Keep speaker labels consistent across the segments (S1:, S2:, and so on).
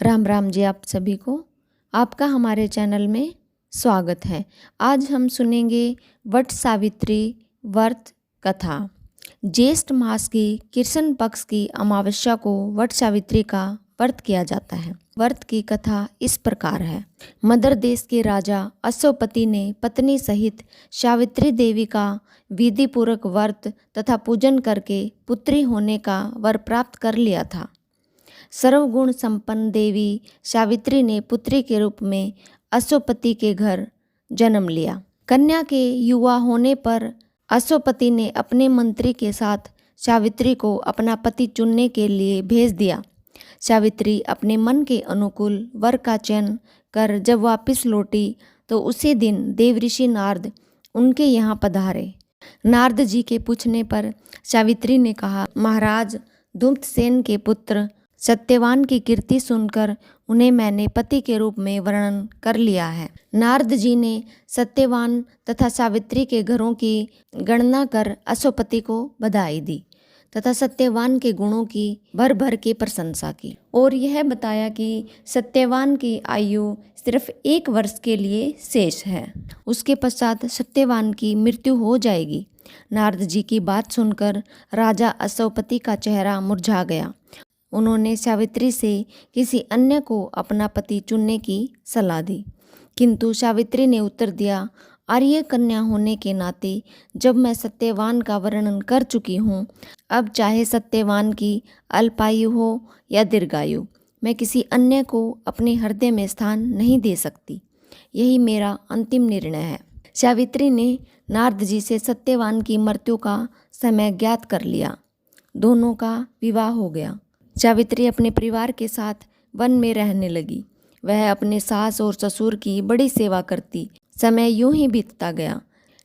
S1: राम राम जी आप सभी को। आपका हमारे चैनल में स्वागत है। आज हम सुनेंगे वट सावित्री व्रत कथा। ज्येष्ठ मास की कृष्ण पक्ष की अमावस्या को वट सावित्री का व्रत किया जाता है। व्रत की कथा इस प्रकार है। मद्र देश के राजा अश्वपति ने पत्नी सहित सावित्री देवी का विधि पूर्वक व्रत तथा पूजन करके पुत्री होने का वर प्राप्त कर लिया था। सर्वगुण संपन्न देवी सावित्री ने पुत्री के रूप में अश्वपति के घर जन्म लिया। कन्या के युवा होने पर अश्वपति ने अपने मंत्री के साथ सावित्री को अपना पति चुनने के लिए भेज दिया। सावित्री अपने मन के अनुकूल वर का चयन कर जब वापस लौटी तो उसी दिन देवऋषि नारद उनके यहाँ पधारे। नारद जी के पूछने पर सावित्री ने कहा, महाराज धूम्रसेन के पुत्र सत्यवान की कीर्ति सुनकर उन्हें मैंने पति के रूप में वर्णन कर लिया है। नारद जी ने सत्यवान तथा सावित्री के घरों की गणना कर अश्वपति को बधाई दी तथा सत्यवान के गुणों की भर भर के प्रशंसा की और यह बताया कि सत्यवान की आयु सिर्फ 1 वर्ष के लिए शेष है। उसके पश्चात सत्यवान की मृत्यु हो जाएगी। नारद जी की बात सुनकर राजा अश्वपति का चेहरा मुरझा गया। उन्होंने सावित्री से किसी अन्य को अपना पति चुनने की सलाह दी, किंतु सावित्री ने उत्तर दिया, आर्य कन्या होने के नाते जब मैं सत्यवान का वर्णन कर चुकी हूँ, अब चाहे सत्यवान की अल्पायु हो या दीर्घायु, मैं किसी अन्य को अपने हृदय में स्थान नहीं दे सकती। यही मेरा अंतिम निर्णय है। सावित्री ने नारद जी से सत्यवान की मृत्यु का समय ज्ञात कर लिया। दोनों का विवाह हो गया। सावित्री अपने परिवार के साथ वन में रहने लगी। वह अपने सास और ससुर की बड़ी सेवा करती। समय यूं ही बीतता गया।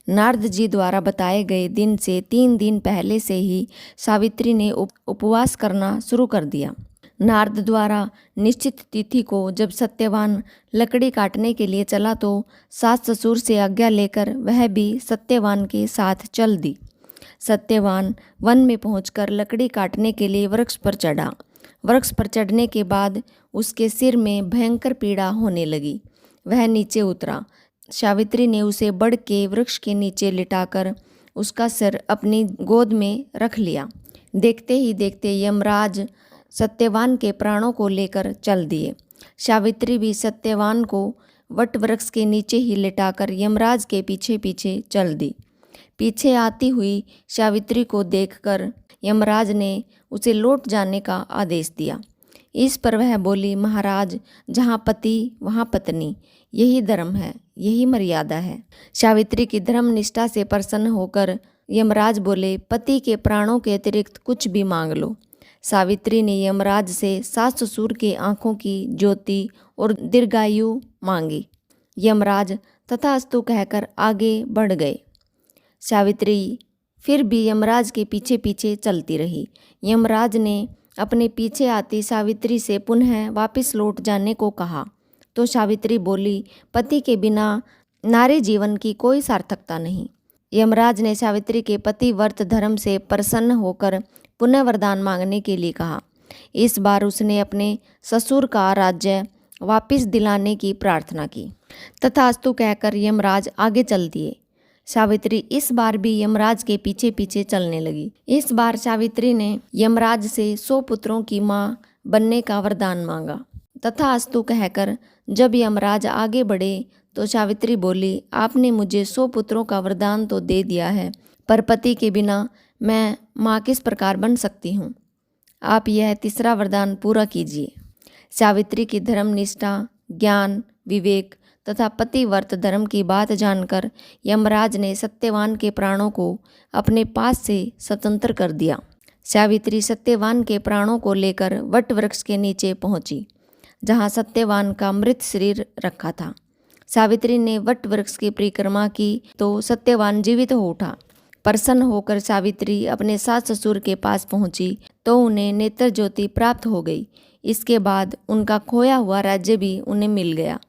S1: नारद जी द्वारा बताए गए दिन से 3 दिन पहले से ही सावित्री ने उपवास करना शुरू कर दिया। नारद द्वारा निश्चित तिथि को जब सत्यवान लकड़ी काटने के लिए चला तो सास ससुर से आज्ञा लेकर वह भी सत्यवान के साथ चल दी। सत्यवान वन में पहुंचकर लकड़ी काटने के लिए वृक्ष पर चढ़ा। वृक्ष पर चढ़ने के बाद उसके सिर में भयंकर पीड़ा होने लगी। वह नीचे उतरा। सावित्री ने उसे बढ़ के वृक्ष के नीचे लिटाकर उसका सिर अपनी गोद में रख लिया। देखते ही देखते यमराज सत्यवान के प्राणों को लेकर चल दिए। सावित्री भी सत्यवान को वट वृक्ष के नीचे ही लिटाकर यमराज के पीछे पीछे चल दी। पीछे आती हुई सावित्री को देखकर यमराज ने उसे लौट जाने का आदेश दिया। इस पर वह बोली, महाराज जहाँ पति वहाँ पत्नी, यही धर्म है, यही मर्यादा है। सावित्री की धर्म निष्ठा से प्रसन्न होकर यमराज बोले, पति के प्राणों के अतिरिक्त कुछ भी मांग लो। सावित्री ने यमराज से सास ससुर के आंखों की ज्योति और दीर्घायु मांगी। यमराज तथास्तु कहकर आगे बढ़ गए। सावित्री फिर भी यमराज के पीछे पीछे चलती रही। यमराज ने अपने पीछे आती सावित्री से पुनः वापस लौट जाने को कहा तो सावित्री बोली, पति के बिना नारी जीवन की कोई सार्थकता नहीं। यमराज ने सावित्री के पति व्रत धर्म से प्रसन्न होकर पुनः वरदान मांगने के लिए कहा। इस बार उसने अपने ससुर का राज्य वापस दिलाने की प्रार्थना की। तथास्तु कहकर यमराज आगे चल दिए। सावित्री इस बार भी यमराज के पीछे पीछे चलने लगी। इस बार सावित्री ने यमराज से 100 पुत्रों की मां बनने का वरदान मांगा। तथास्तु कहकर जब यमराज आगे बढ़े तो सावित्री बोली, आपने मुझे 100 पुत्रों का वरदान तो दे दिया है, पर पति के बिना मैं माँ किस प्रकार बन सकती हूँ। आप यह तीसरा वरदान पूरा कीजिए। सावित्री की धर्म निष्ठा, ज्ञान, विवेक तथा पतिव्रत धर्म की बात जानकर यमराज ने सत्यवान के प्राणों को अपने पास से स्वतंत्र कर दिया। सावित्री सत्यवान के प्राणों को लेकर वट वृक्ष के नीचे पहुंची, जहां सत्यवान का मृत शरीर रखा था। सावित्री ने वट वृक्ष की परिक्रमा की तो सत्यवान जीवित हो उठा। प्रसन्न होकर सावित्री अपने सास ससुर के पास पहुंची तो उन्हें नेत्र ज्योति प्राप्त हो गई। इसके बाद उनका खोया हुआ राज्य भी उन्हें मिल गया।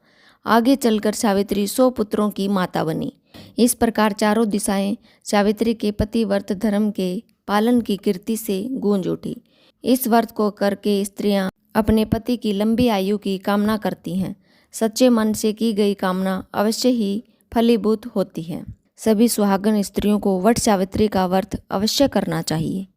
S1: आगे चलकर सावित्री 100 पुत्रों की माता बनी। इस प्रकार चारों दिशाएं सावित्री के पति व्रत धर्म के पालन की कीर्ति से गूंज उठी। इस व्रत को करके स्त्रियां अपने पति की लंबी आयु की कामना करती हैं। सच्चे मन से की गई कामना अवश्य ही फलीभूत होती है। सभी सुहागन स्त्रियों को वट सावित्री का व्रत अवश्य करना चाहिए।